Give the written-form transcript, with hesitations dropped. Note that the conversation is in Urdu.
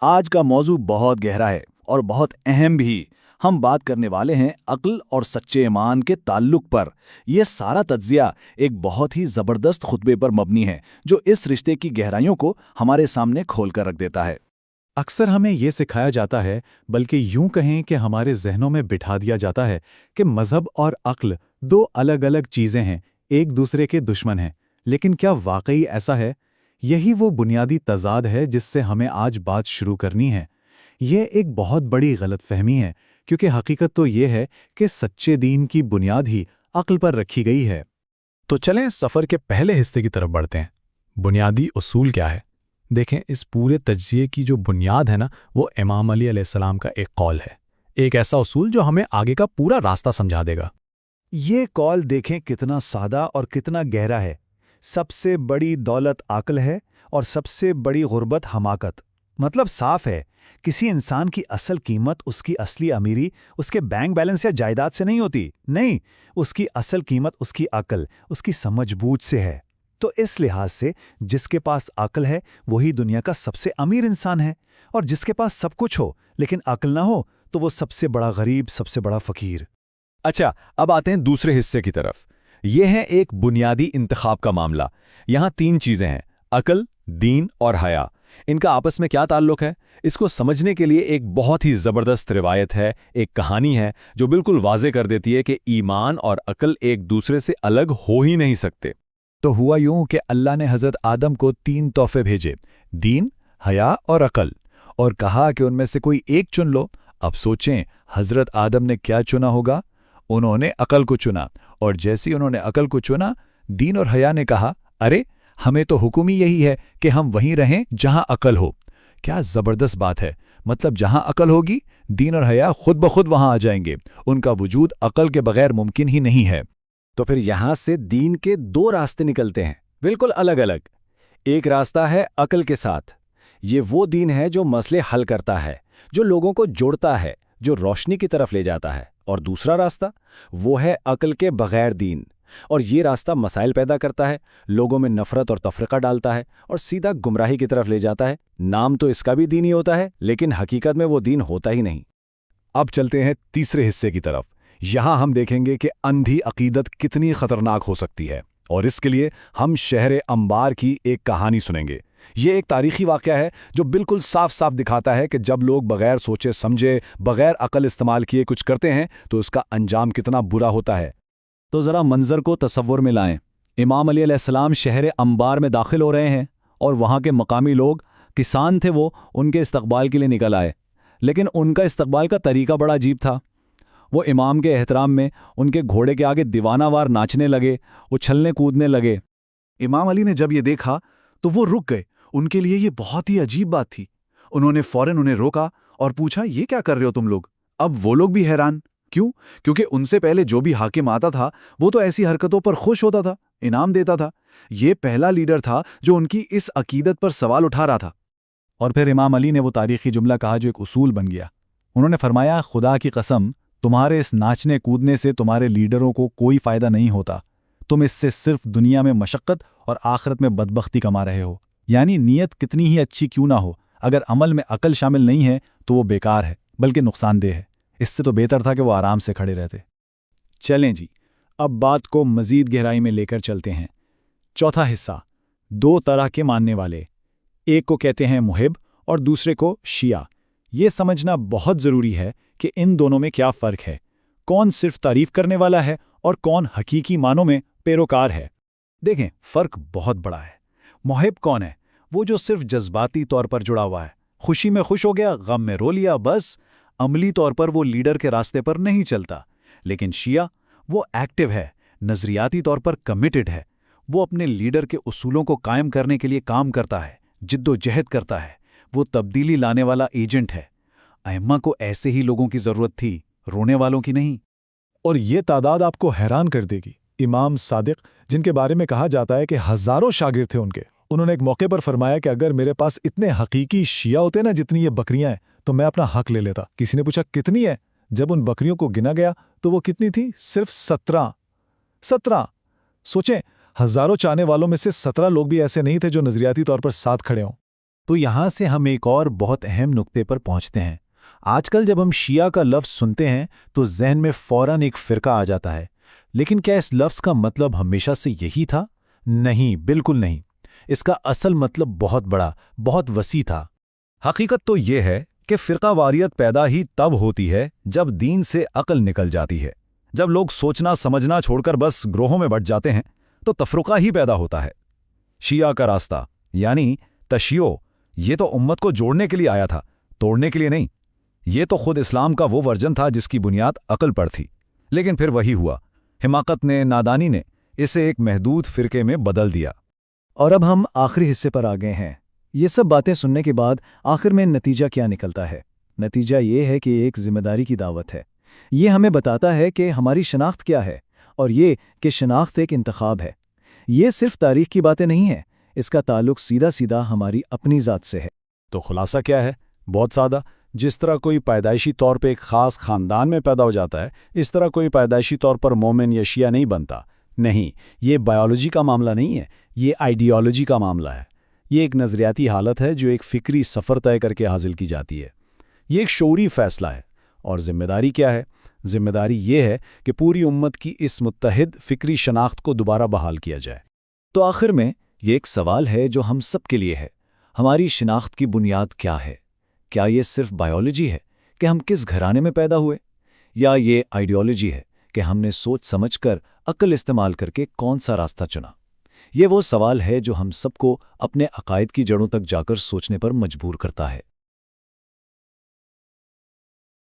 آج کا موضوع بہت گہرا ہے اور بہت اہم بھی۔ ہم بات کرنے والے ہیں عقل اور سچے ایمان کے تعلق پر۔ یہ سارا تجزیہ ایک بہت ہی زبردست خطبے پر مبنی ہے جو اس رشتے کی گہرائیوں کو ہمارے سامنے کھول کر رکھ دیتا ہے۔ اکثر ہمیں یہ سکھایا جاتا ہے، بلکہ یوں کہیں کہ ہمارے ذہنوں میں بٹھا دیا جاتا ہے کہ مذہب اور عقل دو الگ الگ چیزیں ہیں، ایک دوسرے کے دشمن ہیں۔ لیکن کیا واقعی ایسا ہے؟ یہی وہ بنیادی تضاد ہے جس سے ہمیں آج بات شروع کرنی ہے۔ یہ ایک بہت بڑی غلط فہمی ہے، کیونکہ حقیقت تو یہ ہے کہ سچے دین کی بنیاد ہی عقل پر رکھی گئی ہے۔ تو چلیں سفر کے پہلے حصے کی طرف بڑھتے ہیں۔ بنیادی اصول کیا ہے؟ دیکھیں، اس پورے تجزیے کی جو بنیاد ہے نا، وہ امام علی علیہ السلام کا ایک قول ہے، ایک ایسا اصول جو ہمیں آگے کا پورا راستہ سمجھا دے گا۔ یہ قول دیکھیں کتنا سادہ اور کتنا گہرا ہے۔ سب سے بڑی دولت عقل ہے اور سب سے بڑی غربت حماقت۔ مطلب صاف ہے، کسی انسان کی اصل قیمت اس کی اصلی امیری اس کے بینک بیلنس یا جائیداد سے نہیں ہوتی، نہیں، اس کی اصل قیمت اس کی عقل، اس کی سمجھ بوجھ سے ہے۔ تو اس لحاظ سے جس کے پاس عقل ہے وہی دنیا کا سب سے امیر انسان ہے، اور جس کے پاس سب کچھ ہو لیکن عقل نہ ہو تو وہ سب سے بڑا غریب، سب سے بڑا فقیر۔ اچھا، اب آتے ہیں دوسرے حصے کی طرف۔ یہ ہے ایک بنیادی انتخاب کا معاملہ۔ یہاں تین چیزیں ہیں: عقل، دین اور حیا۔ ان کا آپس میں کیا تعلق ہے؟ اس کو سمجھنے کے لیے ایک بہت ہی زبردست روایت ہے، ایک کہانی ہے جو بالکل واضح کر دیتی ہے کہ ایمان اور عقل ایک دوسرے سے الگ ہو ہی نہیں سکتے۔ تو ہوا یوں کہ اللہ نے حضرت آدم کو 3 تحفے بھیجے، دین، حیا اور عقل، اور کہا کہ ان میں سے کوئی ایک چن لو۔ اب سوچیں حضرت آدم نے کیا چنا ہوگا؟ انہوں نے عقل کو چنا، اور جیسے انہوں نے عقل کو چنا، دین اور حیا نے کہا، ارے ہمیں تو حکم ہی یہی ہے کہ ہم وہیں رہیں جہاں عقل ہو۔ کیا زبردست بات ہے! مطلب جہاں عقل ہوگی، دین اور حیا خود بخود وہاں آ جائیں گے۔ ان کا وجود عقل کے بغیر ممکن ہی نہیں ہے۔ تو پھر یہاں سے دین کے 2 راستے نکلتے ہیں، بالکل الگ الگ۔ ایک راستہ ہے عقل کے ساتھ، یہ وہ دین ہے جو مسئلے حل کرتا ہے، جو لوگوں کو جوڑتا ہے، جو روشنی کی طرف لے جاتا ہے۔ اور دوسرا راستہ وہ ہے عقل کے بغیر دین، اور یہ راستہ مسائل پیدا کرتا ہے، لوگوں میں نفرت اور تفرقہ ڈالتا ہے، اور سیدھا گمراہی کی طرف لے جاتا ہے۔ نام تو اس کا بھی دین ہی ہوتا ہے، لیکن حقیقت میں وہ دین ہوتا ہی نہیں۔ اب چلتے ہیں تیسرے حصے کی طرف۔ یہاں ہم دیکھیں گے کہ اندھی عقیدت کتنی خطرناک ہو سکتی ہے، اور اس کے لیے ہم شہر انبار کی ایک کہانی سنیں گے۔ یہ ایک تاریخی واقعہ ہے جو بالکل صاف صاف دکھاتا ہے کہ جب لوگ بغیر سوچے سمجھے، بغیر عقل استعمال کیے کچھ کرتے ہیں تو اس کا انجام کتنا برا ہوتا ہے۔ تو ذرا منظر کو تصور میں لائیں۔ امام علی علیہ السلام شہر انبار میں داخل ہو رہے ہیں، اور وہاں کے مقامی لوگ، کسان تھے، وہ ان کے استقبال کے لیے نکل آئے۔ لیکن ان کا استقبال کا طریقہ بڑا عجیب تھا۔ وہ امام کے احترام میں ان کے گھوڑے کے آگے دیوانہ وار ناچنے لگے، اچھلنے کودنے لگے۔ امام علی نے جب یہ دیکھا تو وہ رک گئے۔ ان کے لیے یہ بہت ہی عجیب بات تھی۔ انہوں نے فوراً انہیں روکا اور پوچھا، یہ کیا کر رہے ہو تم لوگ؟ اب وہ لوگ بھی حیران۔ کیوں؟ کیونکہ ان سے پہلے جو بھی حاکم آتا تھا وہ تو ایسی حرکتوں پر خوش ہوتا تھا، انعام دیتا تھا۔ یہ پہلا لیڈر تھا جو ان کی اس عقیدت پر سوال اٹھا رہا تھا۔ اور پھر امام علی نے وہ تاریخی جملہ کہا جو ایک اصول بن گیا۔ انہوں نے فرمایا، خدا کی قسم، تمہارے اس ناچنے کودنے سے تمہارے لیڈروں کو کوئی فائدہ نہیں ہوتا۔ تم اس سے صرف دنیا میں مشقت اور آخرت میں بدبختی کما رہے ہو۔ یعنی نیت کتنی ہی اچھی کیوں نہ ہو، اگر عمل میں عقل شامل نہیں ہے تو وہ بیکار ہے، بلکہ نقصان دہ ہے۔ اس سے تو بہتر تھا کہ وہ آرام سے کھڑے رہتے۔ چلیں جی، اب بات کو مزید گہرائی میں لے کر چلتے ہیں۔ چوتھا حصہ، 2 طرح کے ماننے والے، ایک کو کہتے ہیں محب اور دوسرے کو شیعہ۔ یہ سمجھنا بہت ضروری ہے کہ ان دونوں میں کیا فرق ہے، کون صرف تعریف کرنے والا ہے اور کون حقیقی معنوں میں پیروکار ہے۔ دیکھیں، فرق بہت بڑا ہے۔ محب کون ہے؟ وہ جو صرف جذباتی طور پر جڑا ہوا ہے، خوشی میں خوش ہو گیا، غم میں رو لیا، بس۔ عملی طور پر وہ لیڈر کے راستے پر نہیں چلتا۔ لیکن شیعہ، وہ ایکٹیو ہے، نظریاتی طور پر کمیٹڈ ہے۔ وہ اپنے لیڈر کے اصولوں کو قائم کرنے کے لیے کام کرتا ہے، جد و جہد کرتا ہے۔ وہ تبدیلی لانے والا ایجنٹ ہے۔ ائمہ کو ایسے ہی لوگوں کی ضرورت تھی، رونے والوں کی نہیں۔ اور یہ تعداد آپ کو حیران کر دے گی۔ امام صادق، جن کے بارے میں کہا جاتا ہے کہ ہزاروں شاگرد تھے ان کے، انہوں نے ایک موقع پر فرمایا کہ اگر میرے پاس اتنے حقیقی شیعہ ہوتے نا جتنی یہ بکریاں ہیں تو میں اپنا حق لے لیتا۔ کسی نے پوچھا کتنی ہے؟ جب ان بکریوں کو گنا گیا تو وہ کتنی تھی؟ صرف 17۔ سوچیں، ہزاروں چاہنے والوں میں سے 17 لوگ بھی ایسے نہیں تھے جو نظریاتی طور پر ساتھ کھڑے ہوں۔ تو یہاں سے ہم ایک اور بہت اہم نقطے پر پہنچتے ہیں۔ آج کل جب ہم شیعہ کا لفظ سنتے ہیں تو ذہن میں فوراً ایک فرقہ آ جاتا ہے، لیکن کیا اس لفظ کا مطلب ہمیشہ سے یہی تھا؟ نہیں، بالکل نہیں۔ اس کا اصل مطلب بہت بڑا، بہت وسیع تھا۔ حقیقت تو یہ ہے کہ فرقہ واریت پیدا ہی تب ہوتی ہے جب دین سے عقل نکل جاتی ہے۔ جب لوگ سوچنا سمجھنا چھوڑ کر بس گروہوں میں بٹ جاتے ہیں تو تفرقہ ہی پیدا ہوتا ہے۔ شیعہ کا راستہ یعنی تشیع، یہ تو امت کو جوڑنے کے لیے آیا تھا، توڑنے کے لیے نہیں۔ یہ تو خود اسلام کا وہ ورژن تھا جس کی بنیاد عقل پر تھی، لیکن پھر وہی ہوا، حماقت نے، نادانی نے اسے ایک محدود فرقے میں بدل دیا۔ اور اب ہم آخری حصے پر آ گئے ہیں۔ یہ سب باتیں سننے کے بعد آخر میں نتیجہ کیا نکلتا ہے؟ نتیجہ یہ ہے کہ ایک ذمہ داری کی دعوت ہے۔ یہ ہمیں بتاتا ہے کہ ہماری شناخت کیا ہے، اور یہ کہ شناخت ایک انتخاب ہے۔ یہ صرف تاریخ کی باتیں نہیں ہیں، اس کا تعلق سیدھا سیدھا ہماری اپنی ذات سے ہے۔ تو خلاصہ کیا ہے؟ بہت سادہ۔ جس طرح کوئی پیدائشی طور پہ ایک خاص خاندان میں پیدا ہو جاتا ہے، اس طرح کوئی پیدائشی طور پر مومن یا شیعہ نہیں بنتا۔ نہیں، یہ بایولوجی کا معاملہ نہیں ہے، یہ آئیڈیالوجی کا معاملہ ہے۔ یہ ایک نظریاتی حالت ہے جو ایک فکری سفر طے کر کے حاصل کی جاتی ہے۔ یہ ایک شعوری فیصلہ ہے۔ اور ذمہ داری کیا ہے؟ ذمہ داری یہ ہے کہ پوری امت کی اس متحد فکری شناخت کو دوبارہ بحال کیا جائے۔ تو آخر میں یہ ایک سوال ہے جو ہم سب کے لیے ہے، ہماری شناخت کی بنیاد کیا ہے؟ کیا یہ صرف بایولوجی ہے کہ ہم کس گھرانے میں پیدا ہوئے، یا یہ آئیڈیالوجی ہے کہ ہم نے سوچ سمجھ کر عقل استعمال کر کے کون سا راستہ چنا؟ یہ وہ سوال ہے جو ہم سب کو اپنے عقائد کی جڑوں تک جا کر سوچنے پر مجبور کرتا ہے۔